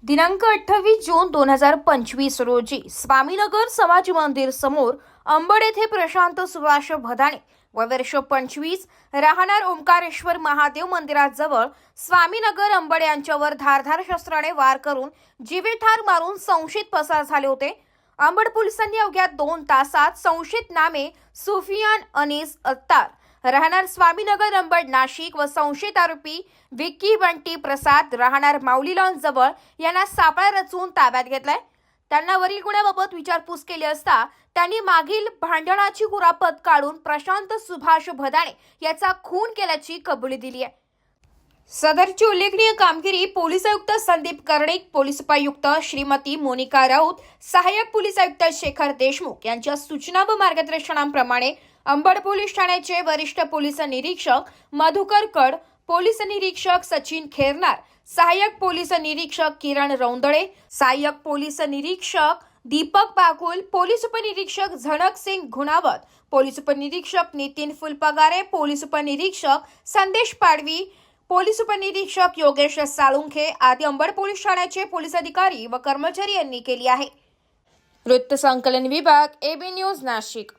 दिनांक 28 जून 2025 रोजी स्वामीनगर समाज मंदिर समोर अंबड येथे प्रशांत सुभाष भदाणे व वर्ष 25 राहणार ओंकारेश्वर महादेव मंदिराजवळ स्वामीनगर अंबड यांच्यावर धारधार शस्त्राने वार करून जीवेठार मारून संशयित पसार झाले होते. अंबड पोलिसांनी अवघ्या 2 तासात संशयित नामे सुफियान अनीस अत्तार राहणार स्वामीनगर अंबड नाशिक व संशयित आरोपी विक्की बंटी प्रसाद राहणार माऊली लॉन जवळ यांना सापळा रचून ताब्यात घेतलाय. त्यांना वरील गुन्ह्याबाबत विचारपूस केली असता त्यांनी मागील भांडणाची कुरापत काढून प्रशांत सुभाष भदाणे याचा खून केल्याची कबुली दिली आहे. सदरची उल्लेखनीय कामगिरी पोलीस आयुक्त संदीप कर्णिक, पोलीस उपायुक्त श्रीमती मोनिका राऊत, सहाय्यक पोलीस आयुक्त शेखर देशमुख यांच्या सूचना व मार्गदर्शनाप्रमाणे अंबड पोलीस ठाण्याचे वरिष्ठ पोलीस निरीक्षक मधुकर कड, पोलीस निरीक्षक सचिन खेरनार, सहाय्यक पोलीस निरीक्षक किरण रौंदळे, सहाय्यक पोलीस निरीक्षक दीपक बाकुल, पोलीस उपनिरीक्षक झणक सिंग घुणावत, पोलीस उपनिरीक्षक नितीन फुलपगारे, पोलीस उपनिरीक्षक संदेश पाडवी, पोलीस उपनिरीक्षक योगेश साळुंखे आदी अंबड पोलीस ठाण्याचे पोलीस अधिकारी व कर्मचारी यांनी केली आहे. वृत्त संकलन विभाग, AB न्यूज, नाशिक.